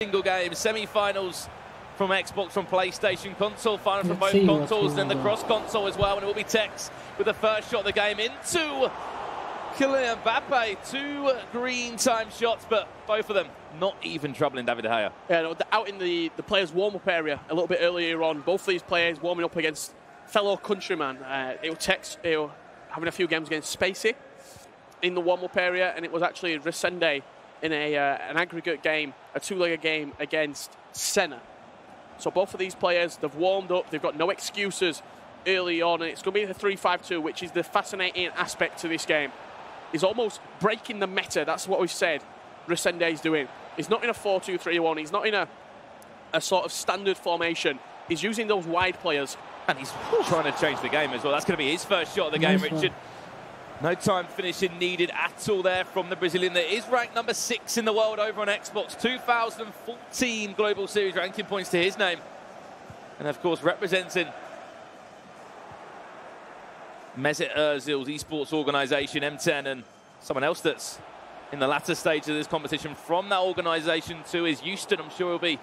Single game, semi-finals from Xbox, from PlayStation, console final from both consoles, then the cross-console as well, and it will be TEKKZ with the first shot of the game into Kylian Mbappe. 2 green time shots, but both of them not even troubling David De Gea. Yeah, no, out in the players' warm-up area a little bit earlier on, both of these players warming up against fellow countryman. TEKKZ were having a few games against Spacey in the warm-up area, and it was actually Resende in an aggregate game, a 2-legger game against Senna. So both of these players, they've warmed up, they've got no excuses early on, and it's going to be the 3-5-2, which is the fascinating aspect to this game. He's almost breaking the meta, that's what we've said Resende's doing. He's not in a 4-2-3-1, he's not in a sort of standard formation. He's using those wide players. And he's trying to change the game as well. That's going to be his first shot of the game, Richard. No time finishing needed at all there from the Brazilian. That is ranked number 6 in the world over on Xbox. 2014 Global Series ranking points to his name. And of course representing Mesut Ozil's esports organisation, M10, and someone else that's in the latter stage of this competition from that organisation too is Houston. I'm sure he'll be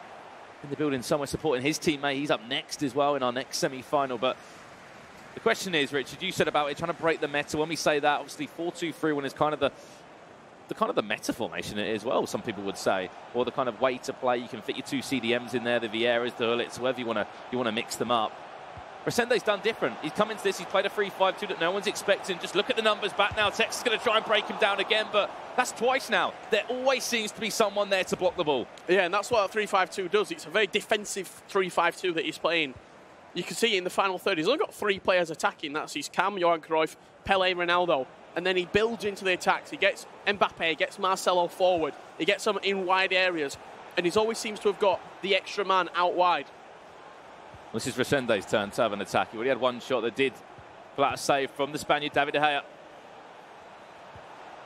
in the building somewhere supporting his teammate. He's up next as well in our next semi-final. But the question is, Richard, you said about it trying to break the meta. When we say that, obviously 4-2-3-1 is kind of the meta formation as well, some people would say, or the kind of way to play. You can fit your 2 CDMs in there, the Vieiras, the Hullits, whoever you want to mix them up. Resende's done different. He's come into this, he's played a 3-5-2 that no one's expecting. Just look at the numbers back now. TEKKZ is going to try and break him down again, but that's twice now. There always seems to be someone there to block the ball. Yeah, and that's what a 3-5-2 does. It's a very defensive 3-5-2 that he's playing. You can see in the final third, he's only got 3 players attacking. That's his Cam, Johan Cruyff, Pele, Ronaldo. And then he builds into the attacks. He gets Mbappe, he gets Marcelo forward. He gets them in wide areas. And he always seems to have got the extra man out wide. This is Resende's turn to have an attack. He already had one shot that did flat save from the Spaniard, David De Gea.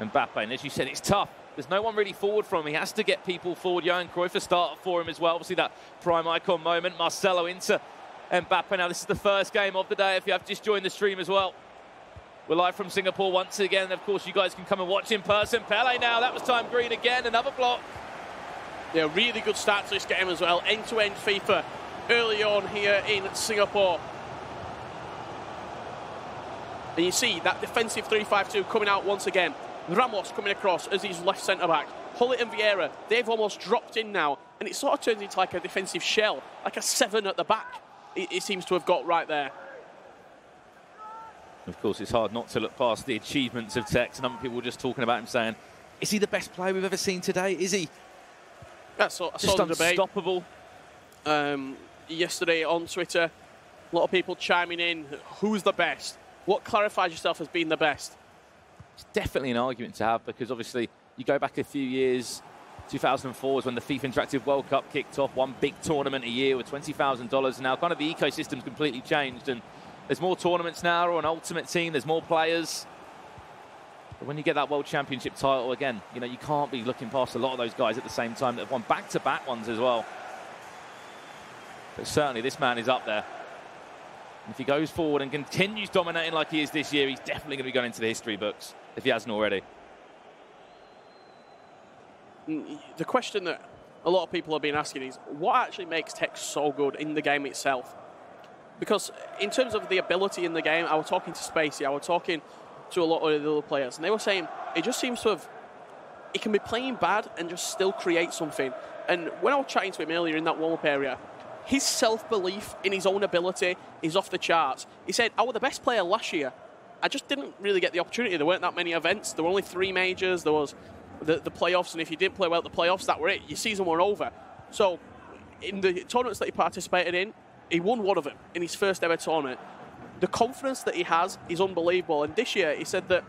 Mbappe, and as you said, it's tough. There's no one really forward from him. He has to get people forward. Johan Cruyff a starter for him as well. Obviously that prime icon moment. Marcelo into Mbappe. Now this is the first game of the day if you have just joined the stream as well. We're live from Singapore once again. Of course, you guys can come and watch in person. Pele now, that was time green again. Another block. Yeah, really good start to this game as well. End-to-end FIFA early on here in Singapore. And you see that defensive 3-5-2 coming out once again. Ramos coming across as his left centre-back. Hullit and Vieira, they've almost dropped in now. And it sort of turns into like a defensive shell, like a 7 at the back. It seems to have got right there. Of course, it's hard not to look past the achievements of TEKKZ. A number of people were just talking about him saying, is he the best player we've ever seen today? Is he? That's just unstoppable. Yesterday on Twitter, a lot of people chiming in, who's the best? What clarifies yourself as being the best? It's definitely an argument to have, because obviously you go back a few years, 2004 was when the FIFA Interactive World Cup kicked off, one big tournament a year with $20,000. Now kind of the ecosystem's completely changed, and there's more tournaments now, or an ultimate team, there's more players. But when you get that World Championship title again, you know, you can't be looking past a lot of those guys at the same time that have won back-to-back ones as well. But certainly this man is up there. And if he goes forward and continues dominating like he is this year, he's definitely going to be going into the history books, if he hasn't already. The question that a lot of people have been asking is, what actually makes TEKKZ so good in the game itself? Because in terms of the ability in the game, I was talking to Spacey, I was talking to a lot of the other players, and they were saying it just seems to have, he can be playing bad and just still create something. And when I was chatting to him earlier in that warm-up area, his self-belief in his own ability is off the charts. He said, I was the best player last year. I just didn't really get the opportunity. There weren't that many events. There were only 3 majors. There was the playoffs, and if you didn't play well at the playoffs, that were it. Your season were over. So in the tournaments that he participated in, he won one of them in his first ever tournament. The confidence that he has is unbelievable. And this year, he said that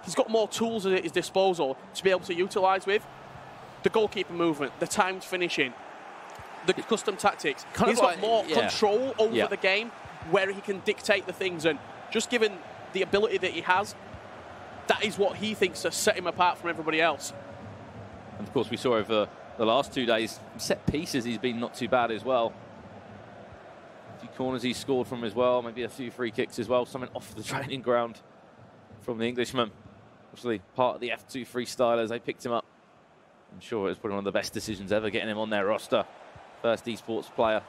he's got more tools at his disposal to be able to utilise with. The goalkeeper movement, the timed finishing, the custom tactics. He's got more control over the game, where he can dictate the things. And just given the ability that he has, that is what he thinks has set him apart from everybody else. And of course, we saw over the last 2 days, set pieces, he's been not too bad as well. A few corners he's scored from as well, maybe a few free kicks as well, something off the training ground from the Englishman. Obviously, part of the F2 freestylers, they picked him up I'm sure it was probably one of the best decisions ever, getting him on their roster. First esports player.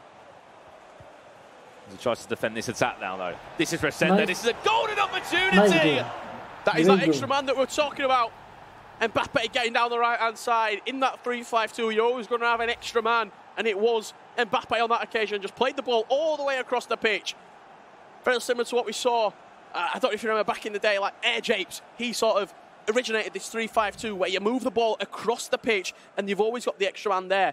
As he tries to defend this attack now, though. This is Resende. Nice. This is a golden opportunity. Nice. That is that extra man that we're talking about. Mbappe getting down the right-hand side. In that 3-5-2, you're always going to have an extra man. And it was Mbappe on that occasion. Just played the ball all the way across the pitch. Very similar to what we saw, I don't know if you remember back in the day, like Air Japes. He sort of originated this 3-5-2 where you move the ball across the pitch and you've always got the extra man there.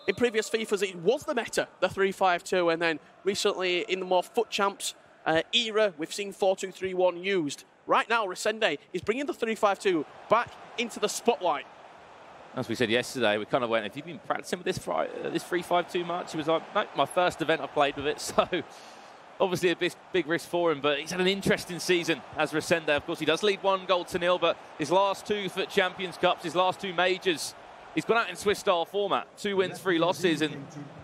In previous FIFAs, it was the meta, the 3-5-2. And then recently in the more FUT champs era, we've seen 4-2-3-1 used. Right now, Resende is bringing the 3-5-2 back into the spotlight. As we said yesterday, we kind of went, have you been practicing with this 3-5-2 much? He was like, no, my first event I played with it. So obviously a big risk for him, but he's had an interesting season as Resende. Of course, he does lead 1-0, but his last 2 FUT Champions Cups, his last 2 majors, he's gone out in Swiss-style format. 2 wins, 3 losses, and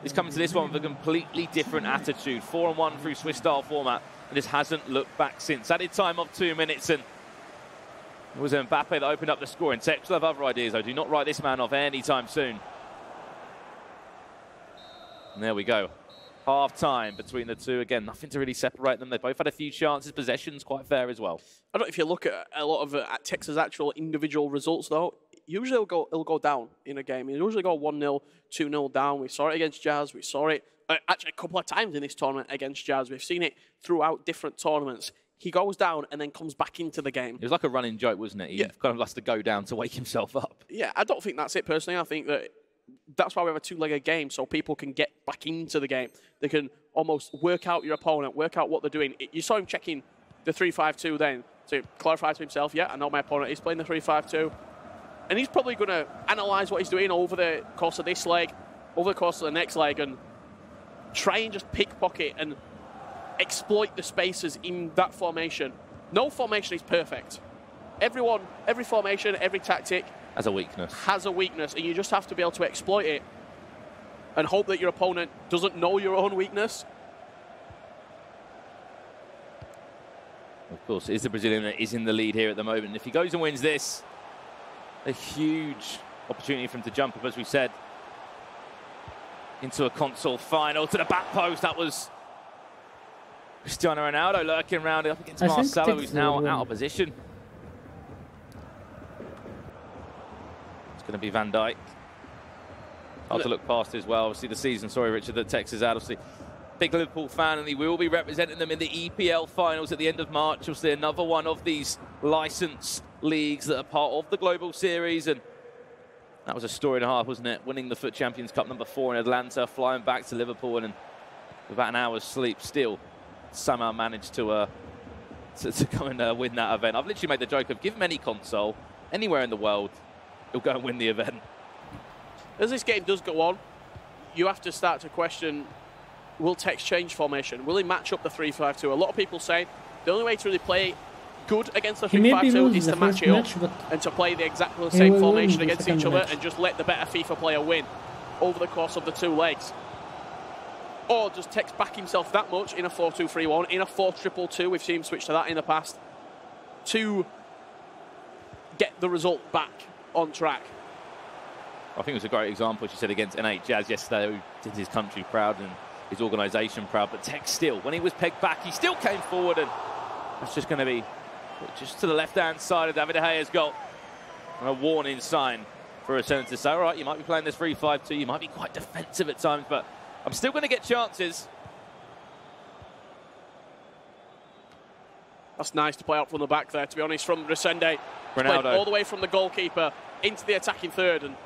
he's coming to this one with a completely different attitude. 4-1 through Swiss-style format, and just hasn't looked back since. Added time of 2 minutes, and it was Mbappe that opened up the scoring. TEKKZ will have other ideas, though. Do not write this man off anytime soon. And there we go. Half-time between the two. Again, nothing to really separate them. They both had a few chances. Possession's quite fair as well. I don't know if you look at a lot of TEKKZ's actual individual results, though. Usually it'll go down in a game. It'll usually go 1-0, 2-0 down. We saw it against Jazz. We saw it actually a couple of times in this tournament against Jazz. We've seen it throughout different tournaments. He goes down and then comes back into the game. It was like a running joke, wasn't it? He kind of has to go down to wake himself up. Yeah, I don't think that's it personally. I think that's why we have a 2-legged game, so people can get back into the game. They can almost work out your opponent, work out what they're doing. You saw him checking the 3-5-2 then to clarify to himself, yeah, I know my opponent is playing the 3-5-2. And he's probably going to analyse what he's doing over the course of this leg, over the course of the next leg, and try and just pickpocket and exploit the spaces in that formation. No formation is perfect. Every formation, every tactic has a weakness. And you just have to be able to exploit it and hope that your opponent doesn't know your own weakness. Of course, it is the Brazilian that is in the lead here at the moment. And if he goes and wins this, a huge opportunity for him to jump up, as we said, into a console final to the back post. That was Cristiano Ronaldo lurking around up against Marcelo, who's now out of position. It's going to be Van Dijk. Hard to look past as well. Obviously, the season, sorry, Richard, that TEKKZ is out. Obviously, big Liverpool fan, and he will be representing them in the EPL finals at the end of March. Obviously, another one of these license leagues that are part of the Global Series. And that was a story and a half, wasn't it? Winning the FUT Champions Cup #4 in Atlanta, flying back to Liverpool, and without an hour's sleep, still somehow managed to go and win that event. I've literally made the joke of give him any console, anywhere in the world, he'll go and win the event. As this game does go on, you have to start to question, will TEKKZ change formation? Will he match up the 3-5-2? A lot of people say the only way to really play good against the 3-5-2 is to match it up and to play the exact same formation against each other and just let the better FIFA player win over the course of the 2 legs. Or does TEKKZ back himself that much in a 4-2-3-1, in a 4-2-2, we've seen him switch to that in the past, to get the result back on track? I think it was a great example, she said, against N8 Jazz yesterday, who did his country proud and his organisation proud. But TEKKZ still, when he was pegged back, he still came forward, and that's just going to be just to the left-hand side of David De Gea's goal. And a warning sign for Resende to say, all right, you might be playing this 3-5-2, you might be quite defensive at times, but I'm still going to get chances. That's nice to play out from the back there, to be honest, from Resende. Ronaldo. All the way from the goalkeeper into the attacking third, and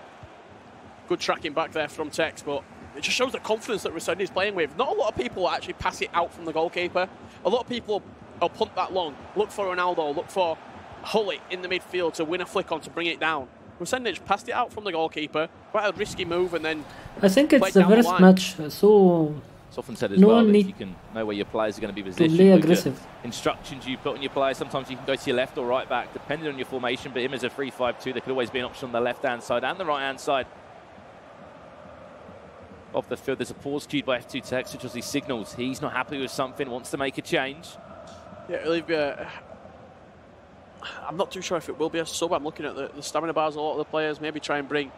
good tracking back there from TEKKZ, but it just shows the confidence that Resende is playing with. Not a lot of people actually pass it out from the goalkeeper. A lot of people will punt that long, look for Ronaldo, look for Hully in the midfield to win a flick on to bring it down. Resende just passed it out from the goalkeeper, quite a risky move, and then I think it's the first match, so it's often said as well that if you can know where your players are going to be positioned, play aggressive. Instructions you put on your players, sometimes you can go to your left or right back, depending on your formation, but him as a 3-5-2, there could always be an option on the left-hand side and the right-hand side of the field. There's a pause cued by F2TEKKZ, which obviously signals he's not happy with something, wants to make a change. Yeah, Olivia, I'm not too sure if it will be a sub. I'm looking at the stamina bars of a lot of the players. Maybe try and bring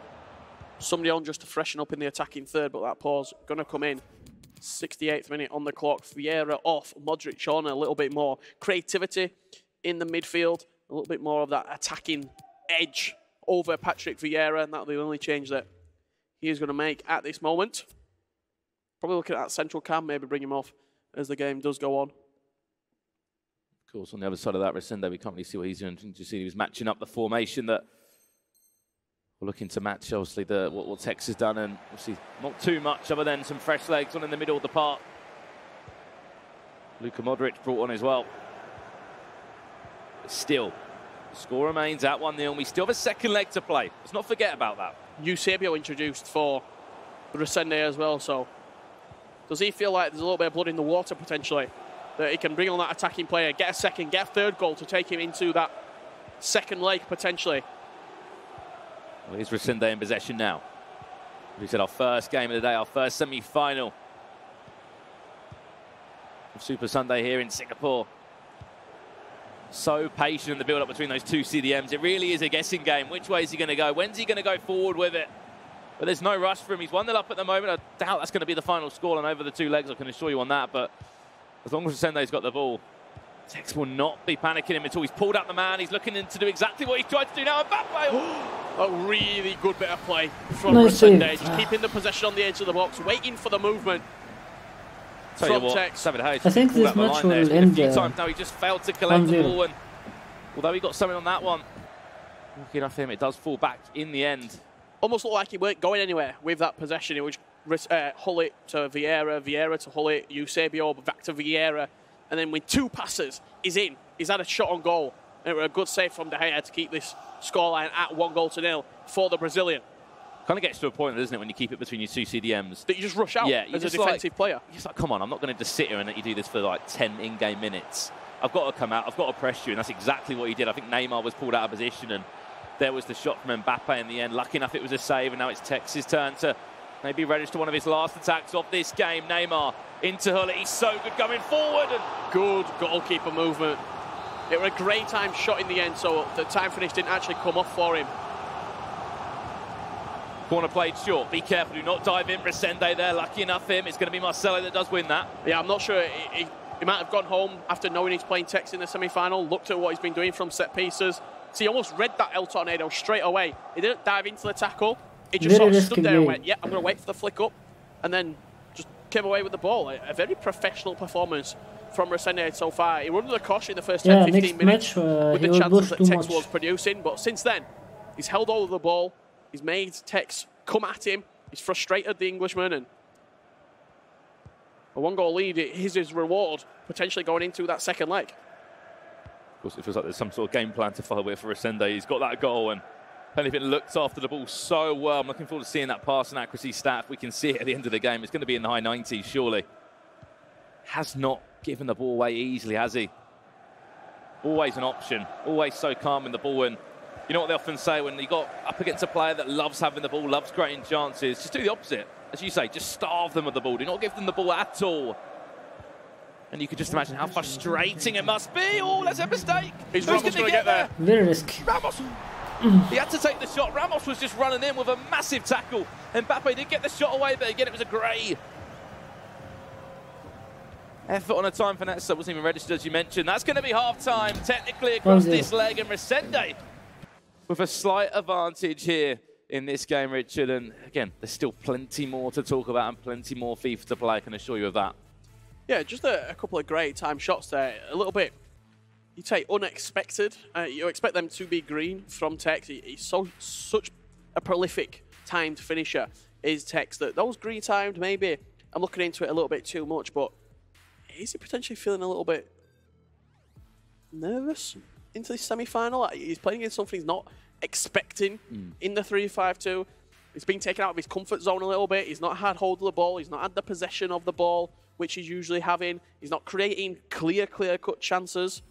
somebody on just to freshen up in the attacking third, but that pause going to come in. 68th minute on the clock. Vieira off, Modric on, a little bit more creativity in the midfield, a little bit more of that attacking edge over Patrick Vieira, and that'll be the only change that he is going to make at this moment. Probably looking at that central cam, maybe bring him off as the game does go on. Of course, on the other side of that, Resende, we can't really see what he's doing. You see he was matching up the formation that we're looking to match, obviously, what TEKKZ has done, and obviously not too much other than some fresh legs on in the middle of the park. Luka Modric brought on as well. But still, the score remains at 1-0. We still have a second leg to play. Let's not forget about that. Eusebio introduced for Resende as well, so does he feel like there's a little bit of blood in the water potentially? That he can bring on that attacking player, get a second, get a third goal to take him into that second leg potentially. Well, here's Resende in possession now. We said our first game of the day, our first semi-final of Super Sunday here in Singapore. So patient in the build-up between those two CDMs. It really is a guessing game. Which way is he going to go? When's he going to go forward with it? But there's no rush for him. He's 1-0 up at the moment. I doubt that's going to be the final score and over the two legs, I can assure you on that. But as long as Resende's got the ball, TEKKZ will not be panicking him until he's pulled out the man. He's looking to do exactly what he's tried to do now. A really good bit of play from Resende. Just keeping the possession on the edge of the box, waiting for the movement from TEKKZ. I think this match will end a few times now. He just failed to collect the ball, and although he got something on that one, lucky enough for him, it does fall back in the end. Almost looked like he weren't going anywhere with that possession. It was Hullet to Vieira, Vieira to Hullet, Eusebio back to Vieira, and then with two passes, he's in. He's had a shot on goal, and it was a good save from De Gea to keep this scoreline at 1-0 for the Brazilian. Kind of gets to a point, doesn't it, when you keep it between your two CDMs? That you just rush out as a defensive player. You're just like, come on, I'm not going to just sit here and let you do this for like 10 in-game minutes. I've got to come out, I've got to press you, and that's exactly what he did. I think Neymar was pulled out of position, and there was the shot from Mbappe in the end. Lucky enough it was a save, and now it's TEKKZ's turn to maybe register one of his last attacks of this game. Neymar into Hullet, he's so good going forward, and good goalkeeper movement. It was a great time shot in the end, so the time finish didn't actually come off for him. Corner played short. Be careful, do not dive in. Resende there, lucky enough for him. It's going to be Marcelo that does win that. Yeah, I'm not sure. He might have gone home after knowing he's playing TEKKZ in the semi-final, looked at what he's been doing from set pieces. So he almost read that El Tornado straight away. He didn't dive into the tackle. He just sort of stood there and went, yeah, I'm going to wait for the flick up. And then just came away with the ball. A very professional performance from Resende so far. He run under the caution in the first 10-15 minutes with the chances that TEKKZ was producing. But since then, he's held all of the ball. He's made TEKKZ come at him. He's frustrated the Englishman, and a 1-goal lead is his reward, potentially going into that second leg. Of course, it feels like there's some sort of game plan to follow with for Resende. He's got that goal, and Pelican looked after the ball so well. I'm looking forward to seeing that pass and accuracy stat. If we can see it at the end of the game, it's going to be in the high 90s, surely. Has not given the ball away easily, has he? Always an option, always so calm in the ball, and you know what they often say when you got up against a player that loves having the ball, loves creating chances, just do the opposite. As you say, just starve them of the ball. Do not give them the ball at all. And you can just imagine how frustrating it must be. Oh, that's a mistake. Who's going to get there? Very risky. Ramos. He had to take the shot. Ramos was just running in with a massive tackle. Mbappe did get the shot away, but again, it was a grey effort on a time for Netsa. Wasn't even registered, as you mentioned. That's going to be half-time, technically, across this leg. And Resende with a slight advantage here in this game, Richard. And again, there's still plenty more to talk about and plenty more FIFA to play, I can assure you of that. Yeah, just a couple of great time shots there. A little bit, you take unexpected. You expect them to be green from TEKKZ. He's such a prolific timed finisher, is TEKKZ. That those green timed, maybe I'm looking into it a little bit too much, but is he potentially feeling a little bit nervous into this semi-final? He's playing against something he's not expecting in the 3-5-2. He's been taken out of his comfort zone a little bit. He's not had hold of the ball. He's not had the possession of the ball, which he's usually having. He's not creating clear-cut chances.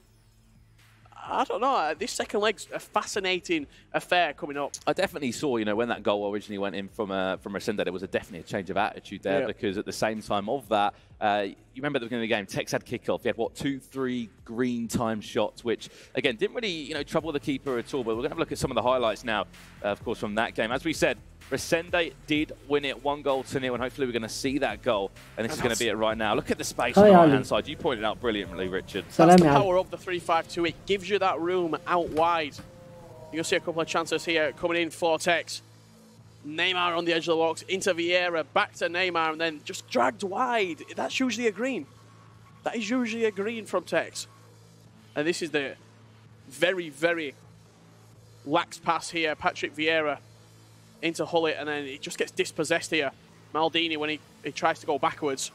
I don't know. This second leg's a fascinating affair coming up. I definitely saw, you know, when that goal originally went in from Resende, there was definitely a change of attitude there because at the same time of that, you remember at the beginning of the game, TEKKZ had kickoff. He had, what, 2-3 green time shots, which, again, didn't really, you know, trouble the keeper at all. But we're going to have a look at some of the highlights now, of course, from that game. As we said, Resende did win it 1-0 and hopefully we're going to see that goal. And this is going to be it right now. Look at the space on the right-hand side. You pointed out brilliantly, Richard. That's the power of the 3-5-2. It gives you that room out wide. You'll see a couple of chances here coming in for TEKKZ. Neymar on the edge of the box, into Vieira, back to Neymar, and then just dragged wide. That's usually a green. That is usually a green from TEKKZ. And this is the very, very lax pass here. Patrick Vieira into Hullet, and then he just gets dispossessed here. Maldini, when he tries to go backwards.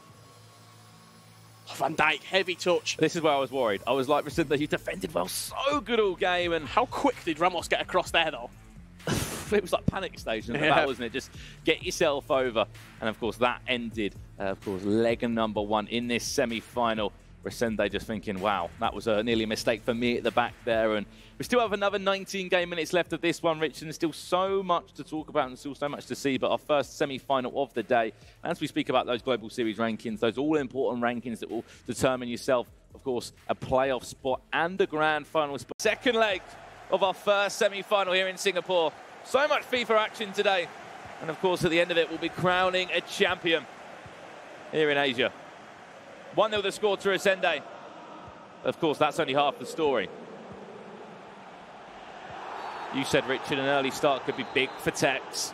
Van Dijk, heavy touch. This is where I was worried. I was like, Resende, you defended well, so good all game. And how quick did Ramos get across there, though? It was like panic station at that, wasn't it? Just get yourself over. And, of course, that ended, of course, leg number 1 in this semi-final. Resende just thinking, wow, that was nearly a mistake for me at the back there. And we still have another 19 game minutes left of this one, Rich, and there's still so much to talk about and still so much to see. But our first semi-final of the day, as we speak about those Global Series rankings, those all-important rankings that will determine yourself, of course, a playoff spot and a grand final spot. Second leg of our first semi-final here in Singapore. So much FIFA action today. And, of course, at the end of it, we'll be crowning a champion here in Asia. 1-0 the score to Resende. Of course, that's only half the story. You said, Richard, an early start could be big for TEKKZ.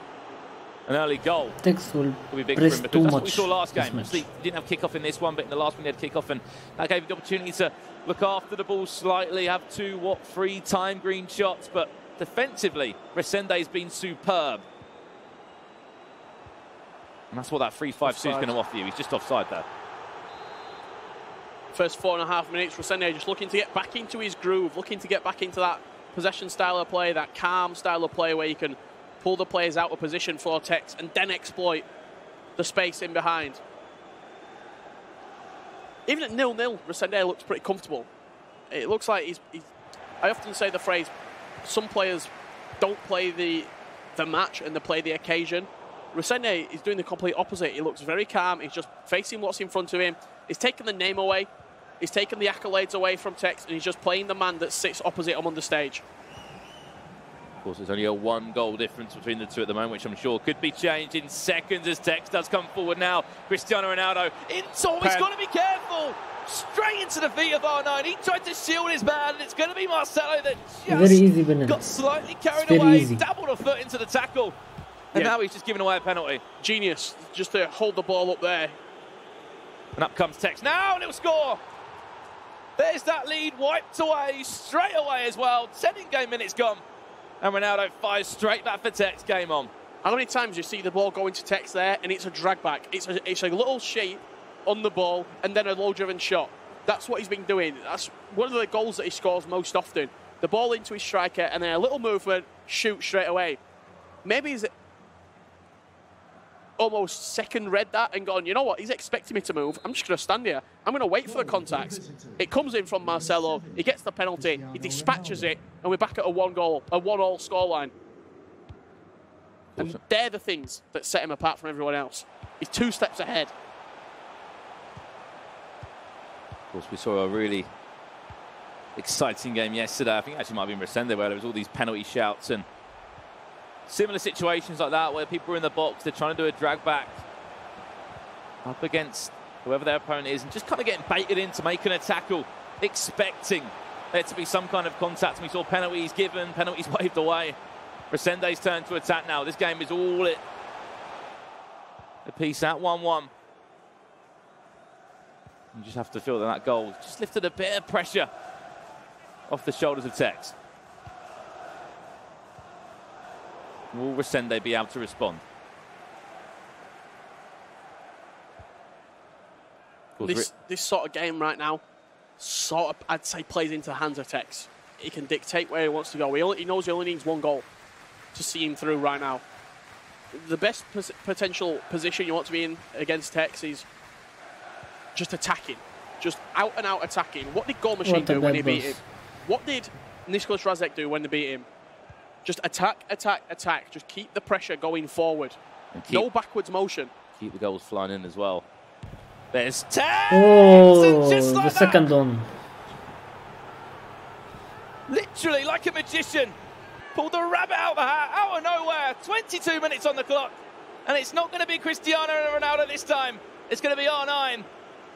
An early goal TEKKZ will be big for him, because that's what we saw last game. Obviously, he didn't have kickoff in this one, but in the last one he had kickoff, and that gave him the opportunity to look after the ball slightly, have 3 time green shots, but defensively, Resende's been superb. And that's what that 3-5-2 is going to offer you. He's just offside there. First 4.5 minutes, Resende just looking to get back into his groove, looking to get back into that possession style of play, that calm style of play where you can pull the players out of position for TEKKZ and then exploit the space in behind. Even at 0-0, Resende looks pretty comfortable. It looks like he's I often say the phrase, some players don't play the match and they play the occasion. Resende is doing the complete opposite. He looks very calm. He's just facing what's in front of him. He's taken the name away. He's taken the accolades away from TEKKZ, and he's just playing the man that sits opposite him on the stage. Of course, there's only a 1-goal difference between the two at the moment, which I'm sure could be changed in seconds as TEKKZ does come forward now. Cristiano Ronaldo into, he's got to be careful. Straight into the feet of R9. He tried to shield his man, and it's going to be Marcelo that just got slightly carried away, dabbled a foot into the tackle. And now he's just giving away a penalty. Genius, just to hold the ball up there. And up comes TEKKZ now, and he'll score. There's that lead wiped away, straight away as well. 10 in-game minutes gone. And Ronaldo fires straight back for TEKKZ, game on. How many times you see the ball going to TEKKZ there, and it's a drag back? It's a little shape on the ball, and then a low-driven shot. That's what he's been doing. That's one of the goals that he scores most often. The ball into his striker, and then a little movement, shoot straight away. Maybe he's almost second read that and gone, you know what, he's expecting me to move. I'm just going to stand here. I'm going to wait for the contact. It comes in from Marcelo. He gets the penalty. He dispatches it, and we're back at a 1-all scoreline. And they're the things that set him apart from everyone else. He's 2 steps ahead. Of course, we saw a really exciting game yesterday. I think it actually might have been Resende, where there was all these penalty shouts and similar situations like that where people are in the box, they're trying to do a drag back up against whoever their opponent is and just kind of getting baited into making a tackle, expecting there to be some kind of contact. And we saw penalties given, penalties waved away. Resende's turn to attack now. This game is all it. A piece at 1-1. You just have to feel that goal just lifted a bit of pressure off the shoulders of TEKKZ. Will Resende be able to respond? This sort of game right now, I'd say, plays into the hands of TEKKZ. He can dictate where he wants to go. He knows he only needs 1 goal to see him through right now. The best potential position you want to be in against TEKKZ is just attacking. Just out-and-out attacking. What did Goal Machine do when he beat him? What did Nicholas Razek do when they beat him? Just attack, attack, attack. Just keep the pressure going forward. No backwards motion. Keep the goals flying in as well. There's TEKKZ! Oh, just like the second one. Literally like a magician. Pulled the rabbit out of the hat, out of nowhere. 22 minutes on the clock. And it's not going to be Cristiano Ronaldo this time. It's going to be R9.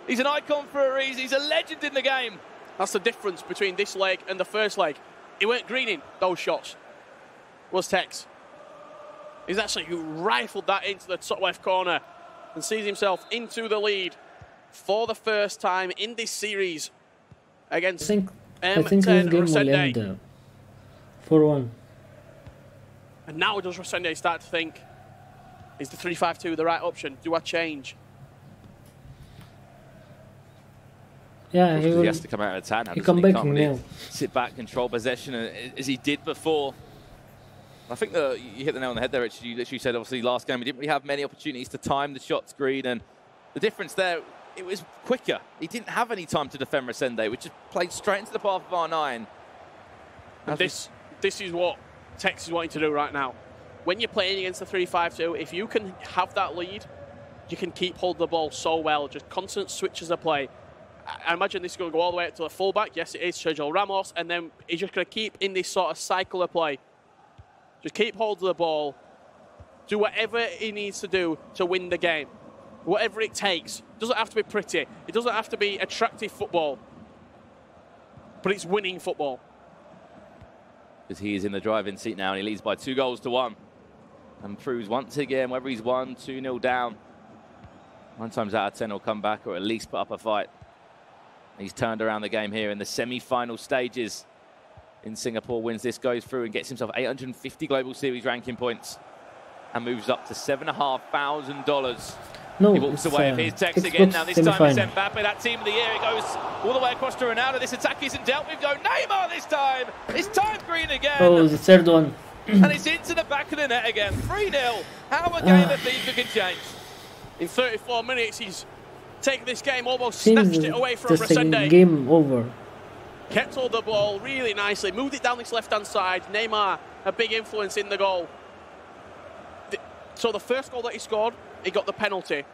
He's an icon for a reason. He's a legend in the game. That's the difference between this leg and the first leg. He weren't greening those shots. Was TEKKZ. He's actually rifled that into the top left corner and sees himself into the lead for the first time in this series against I think M10 this game will RESENDE. end 4-1. And now does RESENDE start to think, is the 3-5-2 the right option? Do I change? Yeah, He has to come out of attack now. He come back can't really now. sit back, control possession as he did before. I think you hit the nail on the head there, Richard. You literally said, obviously, last game, we didn't really have many opportunities to time the shots green. And the difference there, it was quicker. He didn't have any time to defend RESENDE, which just played straight into the path of R9. And this is what TEKKZ is wanting to do right now. When you're playing against the 3-5-2, if you can have that lead, you can keep hold of the ball so well. Just constant switches of play. I imagine this is going to go all the way up to the fullback. Yes, it is Sergio Ramos. And then he's just going to keep in this sort of cycle of play. Just keep hold of the ball. Do whatever he needs to do to win the game. Whatever it takes. It doesn't have to be pretty. It doesn't have to be attractive football. But it's winning football. Because he is in the driving seat now and he leads by 2-1. And proves once again, whether he's 1-2-0 down, 9 times out of 10 he'll come back or at least put up a fight. He's turned around the game here in the semi-final stages in Singapore, wins this, goes through and gets himself 850 Global Series ranking points and moves up to $7,500. No, he walks away with his TEKKZ again. Now this time it's Mbappe, that team of the year. It goes all the way across to Ronaldo. This attack isn't dealt with. Go Neymar this time. It's time green again. Oh, the third one. And it's into the back of the net again. 3-0. How a game of FIFA can change. In 34 minutes, he's taken this game, almost snatched it away from RESENDE. Game over. Kept hold of the ball really nicely, moved it down this left-hand side. Neymar, a big influence in the goal. So the first goal that he scored, he got the penalty.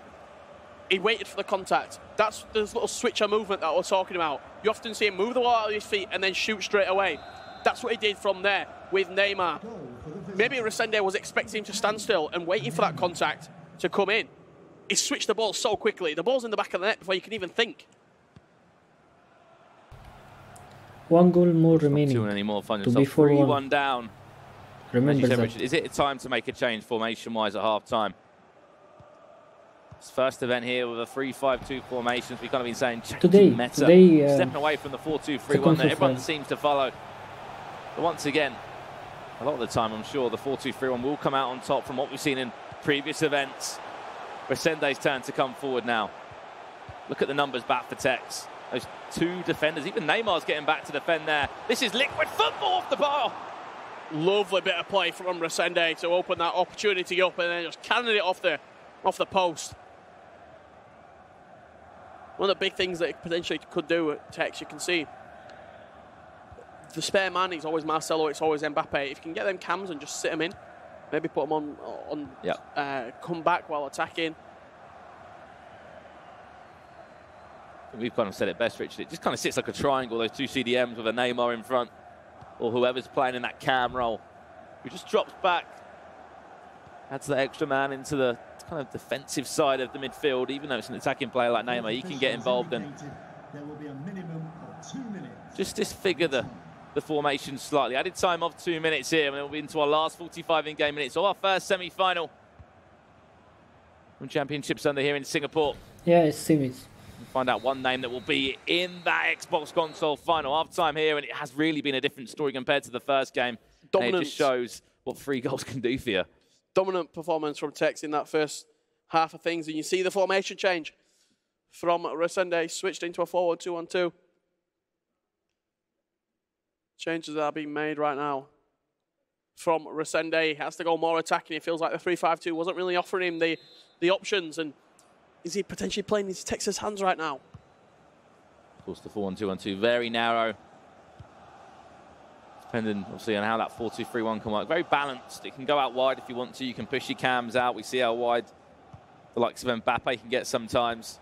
He waited for the contact. That's the little switcher movement that we're talking about. You often see him move the ball out of his feet and then shoot straight away. That's what he did from there with Neymar. Maybe RESENDE was expecting him to stand still and waiting for that contact to come in. He switched the ball so quickly. The ball's in the back of the net before you can even think. 1 goal more remaining. Not any more fun. To be 3-1 down. Remember that. Richard, is it time to make a change formation-wise at half-time? It's first event here with a 3-5-2 formation. We've kind of been saying today stepping away from the 4-2-3-1 that everyone seems to follow. But once again, a lot of the time, I'm sure the 4-2-3-1 will come out on top from what we've seen in previous events. RESENDE's turn to come forward now. Look at the numbers back for TEKKZ. Those 2 defenders, even Neymar's getting back to defend there. This is liquid football off the bar. Lovely bit of play from RESENDE to open that opportunity up and then just cannon it off the post. One of the big things that it potentially could do at TEKKZ, you can see the spare man is always Marcelo, it's always Mbappe. If you can get them cams and just sit them in, maybe put them on come back while attacking. We've kind of said it best, Richard. It just kind of sits like a triangle, those 2 CDMs with a Neymar in front, or whoever's playing in that cam role, who just drops back, adds that extra man into the kind of defensive side of the midfield. Even though it's an attacking player like Neymar, he can get involved and just disfigure the formation slightly. Added time of 2 minutes here, and we'll be into our last 45 in-game minutes of our first semi-final from Championship Sunday here in Singapore. Yeah, it's semis. Find out one name that will be in that Xbox console final. Half-time here, and it has really been a different story compared to the first game. And it just shows what 3 goals can do for you. Dominant performance from TEKKZ in that first half of things, and you see the formation change from RESENDE, switched into a forward 2-1-2. Changes are being made right now from RESENDE. He has to go more attacking. It feels like the 3-5-2 wasn't really offering him the options, and is he potentially playing into TEKKZ's hands right now? Of course, the 4-1-2-1-2, very narrow. depending obviously on how that 4-2-3-1 can work. Very balanced. It can go out wide if you want to. You can push your cams out. We see how wide the likes of Mbappe can get sometimes.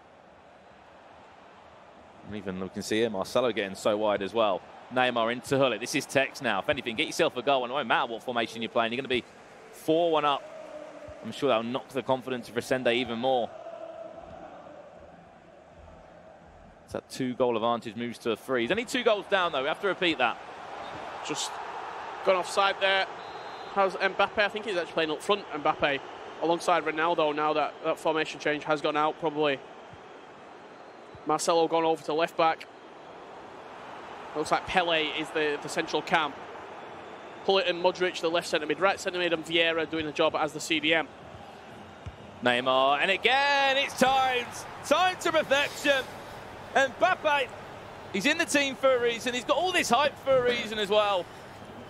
And even we can see here Marcelo getting so wide as well. Neymar into Hullet. This is TEKKZ now. If anything, get yourself a goal. And it won't matter what formation you're playing. You're going to be 4-1 up. I'm sure that'll knock the confidence of Resende even more. So that 2-goal advantage moves to a 3. He's only 2 goals down, though. We have to repeat that. Just gone offside there. How's Mbappe? I think he's actually playing up front, Mbappe, alongside Ronaldo now that that formation change has gone out, probably. Marcelo gone over to left back. Looks like Pele is the central cam. Hullet and Modric, the left centre mid, right centre mid, and Vieira doing the job as the CDM. Neymar, and again, it's time to perfection. And Mbappe, he's in the team for a reason. He's got all this hype for a reason as well.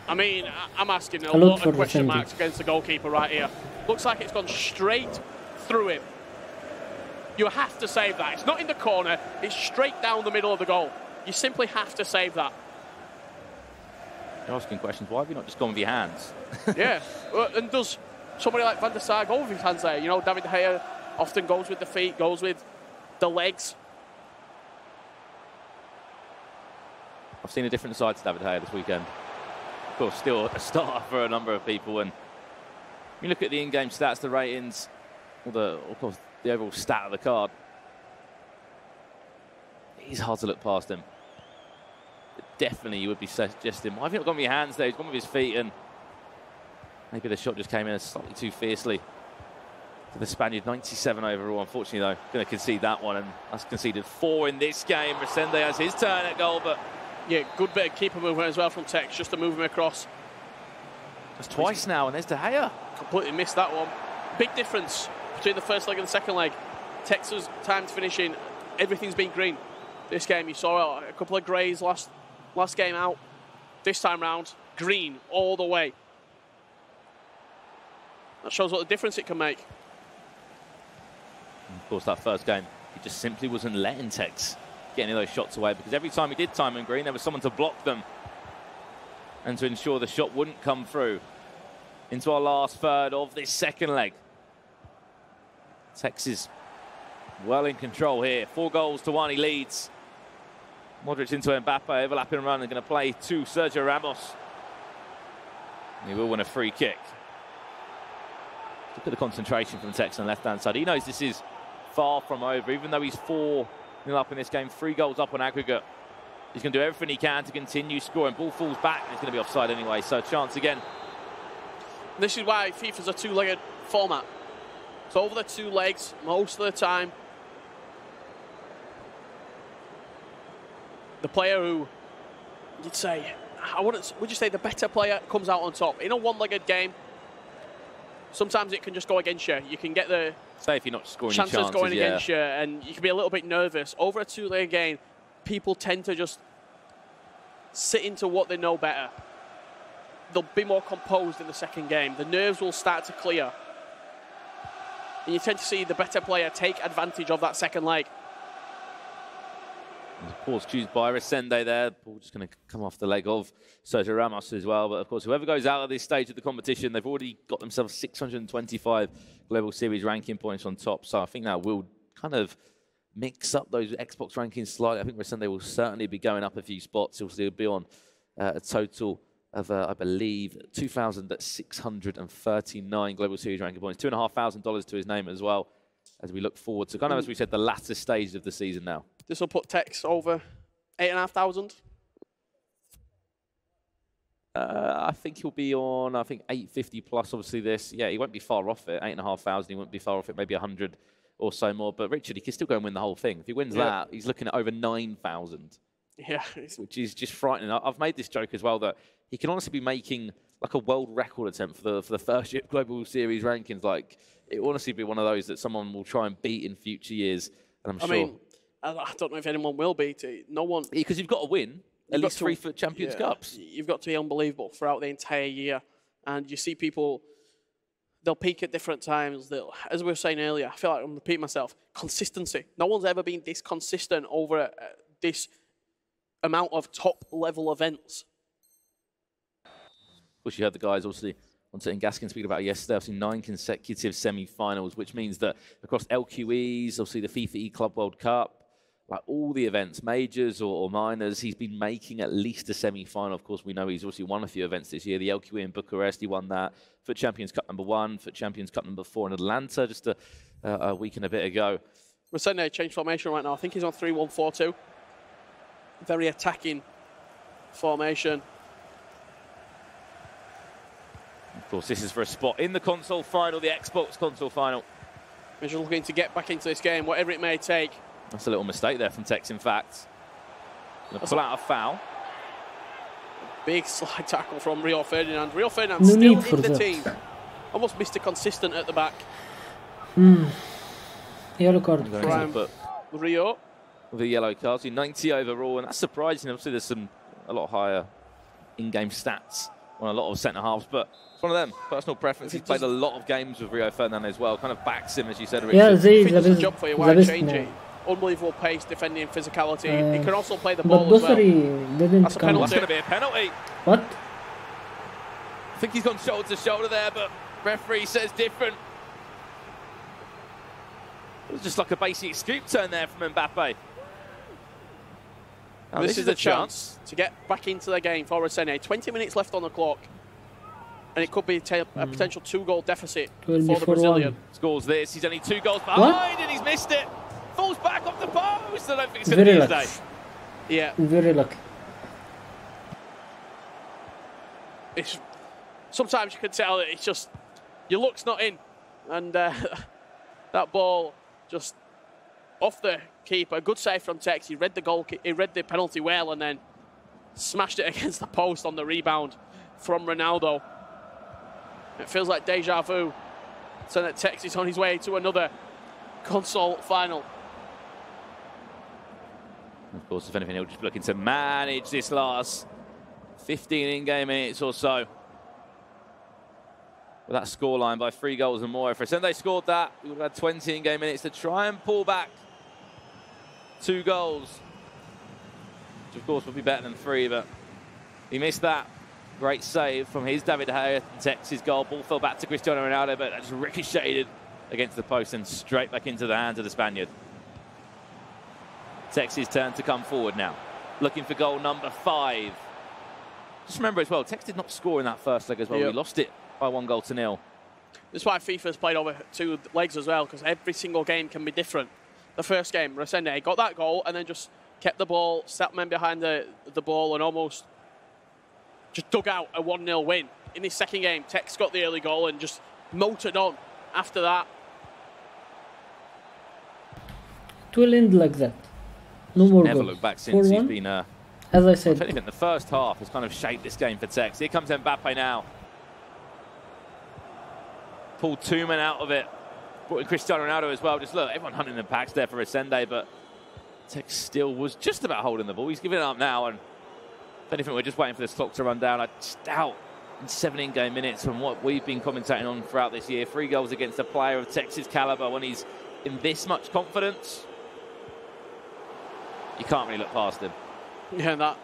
I mean, I'm asking a lot of question marks against the goalkeeper right here. Looks like it's gone straight through him. You have to save that. It's not in the corner. It's straight down the middle of the goal. You simply have to save that. You're asking questions. Why have you not just gone with your hands? Yeah. And does somebody like Van der Sar go with his hands there? You know, David De Gea often goes with the feet, goes with the legs. I've seen a different side to David De Gea this weekend. Of course, still a starter for a number of people. And when you look at the in-game stats, the ratings, or of course, the overall stat of the card, it's hard to look past him. But definitely, you would be suggesting, why have you not gone with your hands there? He's gone with his feet, and maybe the shot just came in slightly too fiercely for the Spaniard. 97 overall, unfortunately, though. Going to concede that one, and that's conceded 4 in this game. Resende has his turn at goal, but yeah, good bit of keeper movement as well from TEKKZ, just to move him across. That's twice now, and there's De Gea. Completely missed that one. Big difference between the first leg and the second leg. TEKKZ's time to finishing, everything's been green. This game, you saw a couple of greys last game out. This time round, green all the way. That shows what the difference it can make. And of course, that first game, he just simply wasn't letting TEKKZ get any of those shots away, because every time he did time in green, there was someone to block them and to ensure the shot wouldn't come through. Into our last third of this second leg. TEKKZ is well in control here. 4-1 he leads. Modric into Mbappe, overlapping run. They're going to play to Sergio Ramos. And he will win a free kick. Look at the concentration from TEKKZ on the left-hand side. He knows this is far from over, even though he's 4-0 up in this game, 3 goals up on aggregate. He's going to do everything he can to continue scoring. Ball falls back, and it's going to be offside anyway, so chance again. This is why FIFA's a 2-legged format. So over the 2 legs, most of the time, the player who, you'd say, would you say the better player comes out on top? In a 1-legged game, sometimes it can just go against you. You can get the say if you're not scoring chances your chances going against you, and you can be a little bit nervous. Over a 2-legged game, people tend to just sit into what they know better. They'll be more composed in the second game. The nerves will start to clear. And you tend to see the better player take advantage of that second leg. Of course, choose by Resende there. Ball just going to come off the leg of Sergio Ramos as well. But of course, whoever goes out at this stage of the competition, they've already got themselves 625 Global Series ranking points on top. So I think that will kind of mix up those Xbox rankings slightly. I think Resende will certainly be going up a few spots. He'll be on a total of, I believe, 2,639 Global Series ranking points. $2,500 to his name as well, as we look forward to, kind of, as we said, the latter stage of the season now. This will put TEKKZ over 8,500. I think he'll be on, 850 plus, obviously, this. Yeah, he won't be far off it. 8,500, he won't be far off it, maybe 100 or so more. But Richard, he can still go and win the whole thing. If he wins that, he's looking at over 9,000. Yeah. Which is just frightening. I've made this joke as well, that he can honestly be making like a world record attempt for the first year Global Series rankings. Like, it will honestly be one of those that someone will try and beat in future years. And I mean, I don't know if anyone will beat it. No one. Because you've got to win at least 3 FUT Champions Cups. You've got to be unbelievable throughout the entire year. And you see people, they'll peak at different times. As we were saying earlier, I feel like I'm repeating myself, consistency. No one's ever been this consistent over this amount of top-level events. course, you heard the guys also on Gaskin speaking about it yesterday. I've seen 9 consecutive semi-finals, which means that across LQEs, obviously the FIFA E-Club World Cup, like all the events, majors or minors, he's been making at least a semi-final. Of course, we know he's also won a few events this year. The LQE in Bucharest, he won that. FUT Champions Cup #1, FUT Champions Cup #4 in Atlanta just a week and a bit ago. Resende changed formation right now. I think he's on 3-1-4-2. Very attacking formation. Of course, this is for a spot in the console final, the Xbox console final. He's just looking to get back into this game, whatever it may take. That's a little mistake there from TEKKZ, in fact. Gonna pull out a foul. Big slide tackle from Rio Ferdinand. Rio Ferdinand No still need in for the that. team. Almost Mr. Consistent at the back. Yellow card. Prime Rio. With the yellow cards, 90 overall, and that's surprising. Obviously, there's a lot higher in-game stats on a lot of centre-halves, but it's one of them. Personal preference. He's played a lot of games with Rio Ferdinand as well. Kind of backs him, as you said, Richard. Yeah, they Finishes the the job for you. the Why best change it? now. Unbelievable pace, defending, physicality. He can also play the But ball as well. Dosari didn't That's a come. penalty. That's going to be a penalty. What? I think he's gone shoulder to shoulder there, but referee says different. It was just like a basic scoop turn there from Mbappe. Now, This is a chance to get back into the game for Resende. 20 minutes left on the clock. And it could be a potential 2-goal deficit for the Brazilian. Scores this. He's only 2 goals behind and he's missed it. Falls back off the post. I don't think it's going to Very be his lucky. day. Yeah. Very lucky. It's, sometimes you can tell that it's just your luck's not in. And that ball just off the keeper. Good save from TEKKZ. He read the penalty well and then smashed it against the post on the rebound from Ronaldo. It feels like deja vu. So that TEKKZ is on his way to another console final. Of course, if anything, he'll just be looking to manage this last 15 in-game minutes or so. With that scoreline by 3 goals and more. If Resende scored that, we would have had 20 in-game minutes to try and pull back 2 goals. Which, of course, would be better than 3, but he missed that. Great save from his David Gea and TEKKZ's goal. Ball fell back to Cristiano Ronaldo, but that's ricocheted against the post and straight back into the hands of the Spaniard. TEKKZ's turn to come forward now. Looking for goal number 5. Just remember as well, TEKKZ did not score in that first leg as well. Yep. He lost it by 1-0. That's why FIFA's played over 2 legs as well, because every single game can be different. The first game, Resende got that goal and then just kept the ball, sat men behind the ball and almost just dug out a 1-0 win. In his second game, TEKKZ got the early goal and just motored on after that. It will end like that. No more Never goals. looked back since. He's 4-1. been, As I if said, anything, the first half has kind of shaped this game for TEKKZ. Here comes Mbappe now. Pulled 2 men out of it. Brought in Cristiano Ronaldo as well. Just look, everyone hunting the packs there for Resende, but TEKKZ still was just about holding the ball. He's giving it up now, and if anything, we're just waiting for this clock to run down. I just doubt in 7 in-game minutes from what we've been commentating on throughout this year. 3 goals against a player of TEKKZ's caliber when he's in this much confidence. You can't really look past him. Yeah,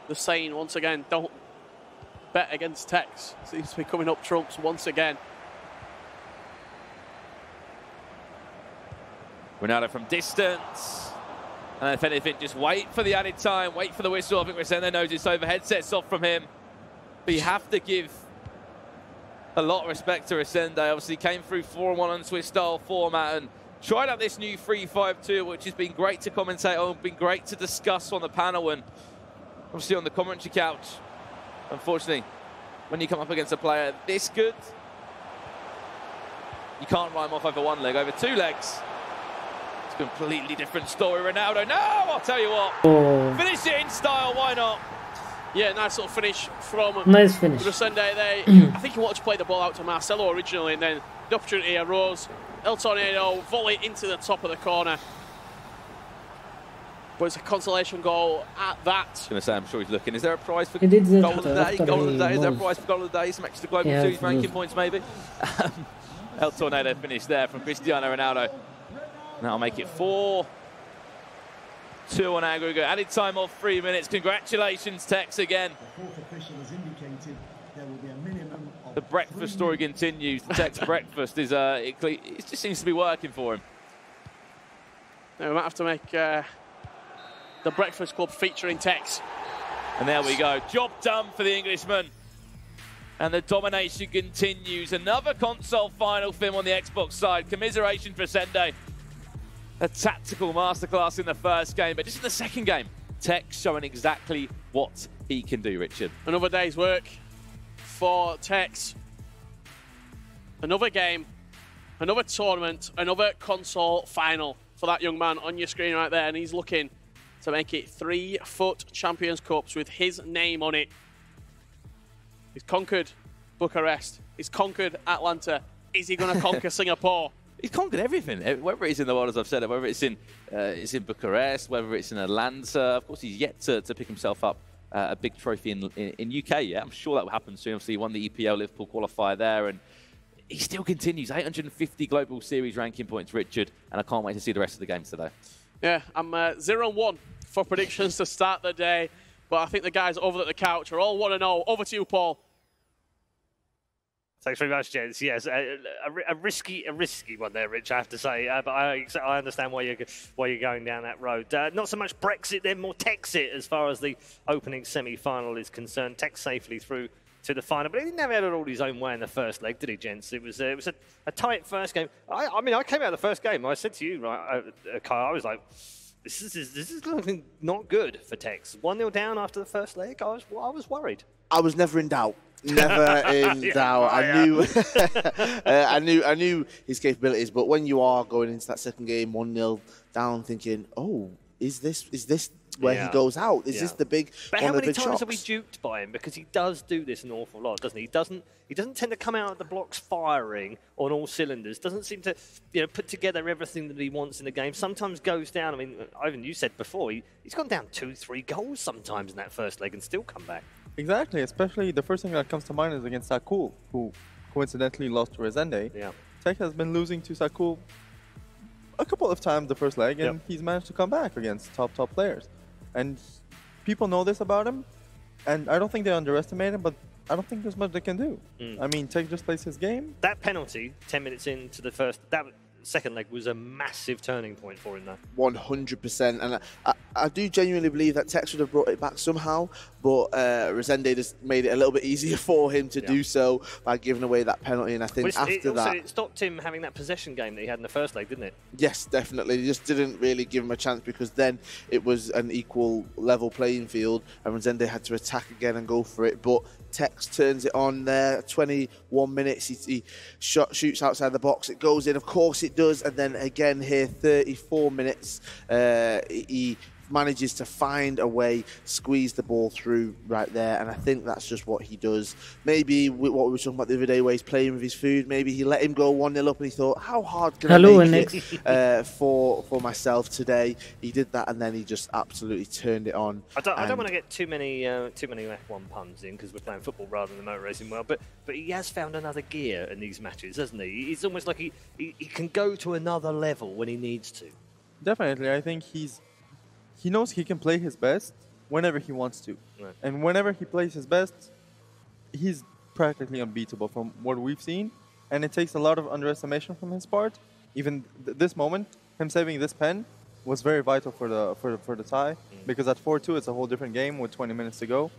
the saying once again, don't bet against TEKKZ. Seems to be coming up trumps once again. Ronaldo from distance. And if anything, just wait for the added time, wait for the whistle. I think Resende knows it's over. Headsets off from him. But you have to give a lot of respect to Resende. Obviously came through 4-1 on Swiss style format and tried out this new 3-5-2, which has been great to commentate on, been great to discuss on the panel and obviously on the commentary couch. Unfortunately, when you come up against a player this good, you can't rhyme off over 1 leg, over 2 legs. It's a completely different story. Ronaldo, no, I'll tell you what. oh, Finish it in style, why not? Yeah, nice little finish from nice finish. Resende there. I think he wanted to play the ball out to Marcelo originally, and then the opportunity arose. El Tornado volley into the top of the corner. But it's a consolation goal at that. I was going to say, I'm sure he's looking. Is there a prize for He did that goal of the day? after Goal of the day? he Is there a moved. prize for goal of the day? Some extra global Yeah, series ranking moved. points, maybe? El Tornado finished there from Cristiano Ronaldo. That'll make it 4-2 on aggregate. Added time of 3 minutes. Congratulations, TEKKZ again. The fourth official has indicated there will The breakfast story continues. The Tekkz breakfast is it just seems to be working for him. Yeah, we might have to make the Breakfast Club featuring Tekkz. And there we go. Job done for the Englishman. And the domination continues. Another console final for him on the Xbox side. Commiseration for Resende. A tactical masterclass in the first game, but just in the second game, Tekkz showing exactly what he can do, Richard. Another day's work for Tekkz. Another game, another tournament, another console final for that young man on your screen right there, and he's looking to make it 3 FUT Champions Cups with his name on it. He's conquered Bucharest. He's conquered Atlanta. Is he going to conquer Singapore? He's conquered everything, whether it's in the world, as I've said, whether it's in Bucharest, whether it's in Atlanta. Of course, he's yet to pick himself up a big trophy in UK. Yeah, I'm sure that will happen soon. Obviously, he won the EPL Liverpool qualifier there, and he still continues. 850 global series ranking points, Richard, and I can't wait to see the rest of the games today. Yeah, I'm 0-1 for predictions to start the day, but I think the guys over at the couch are all 1-0. Over to you, Paul. Thanks very much, gents. Yes, a risky one there, Rich, I have to say. But I understand why you're going down that road. Not so much Brexit, then more Tekkz as far as the opening semi-final is concerned. Tekkz safely through to the final, but he didn't have it all his own way in the first leg, did he, gents? It was a tight first game. I mean, I came out of the first game. I said to you, right, Kyle, I was like, this is looking not good for Tekkz. 1-0 down after the first leg. I was worried. I was never in doubt. Never in doubt. I knew his capabilities, but when you are going into that second game 1-0 down, thinking, oh, is this where he goes out? Is this the big? But how many times are we duped by him? Because he does do this an awful lot, doesn't he? He doesn't tend to come out of the blocks firing on all cylinders. Doesn't seem to put together everything that he wants in the game. Sometimes goes down. I mean, Ivan, you said before he's gone down 2-3 goals sometimes in that first leg and still come back. Exactly, especially the first thing that comes to mind is against Sakul, who coincidentally lost to Resende. Yeah. Tekkz has been losing to Sakul a couple of times the first leg, and he's managed to come back against top players. And people know this about him, and I don't think they underestimate him, but I don't think there's much they can do. I mean, Tekkz just plays his game. That penalty, 10 minutes into the second leg, was a massive turning point for him, though. 100%, and I do genuinely believe that Tekkz would have brought it back somehow, but Resende just made it a little bit easier for him to do so by giving away that penalty, and I think it stopped him having that possession game that he had in the first leg, didn't it? Yes, definitely. He just didn't really give him a chance, because then it was an equal level playing field, and Resende had to attack again and go for it, but Tekkz turns it on there. 21 minutes, he shoots outside the box, it goes in, of course it does, and then again here, 34 minutes, he manages to find a way, squeeze the ball through right there, and I think that's just what he does. Maybe what we were talking about the other day, where he's playing with his food, maybe he let him go 1-0 up and he thought, how hard can I make it for myself today? He did that, and then he just absolutely turned it on. I don't want to get too many F1 puns in, because we're playing football rather than motor racing world, but he has found another gear in these matches, hasn't he? It's almost like he can go to another level when he needs to. Definitely, I think he knows he can play his best whenever he wants to. Right. And whenever he plays his best, he's practically unbeatable from what we've seen. And it takes a lot of underestimation from his part. Even this moment, him saving this pen was very vital for the tie. Because at 4-2, it's a whole different game with 20 minutes to go.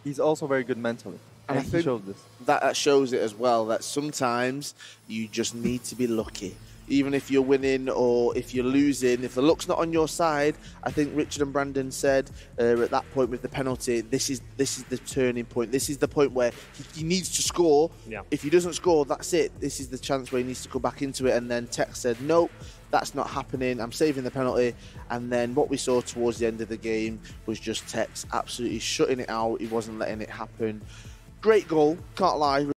He's also very good mentally. And he shows this. That shows it as well, that sometimes you just need to be lucky. Even if you're winning or if you're losing, if the luck's not on your side, I think Richard and Brandon said at that point with the penalty, this is the turning point. This is the point where he needs to score. Yeah. If he doesn't score, that's it. This is the chance where he needs to go back into it. And then Tekkz said, nope, that's not happening. I'm saving the penalty. And then what we saw towards the end of the game was just Tekkz absolutely shutting it out. He wasn't letting it happen. Great goal, can't lie.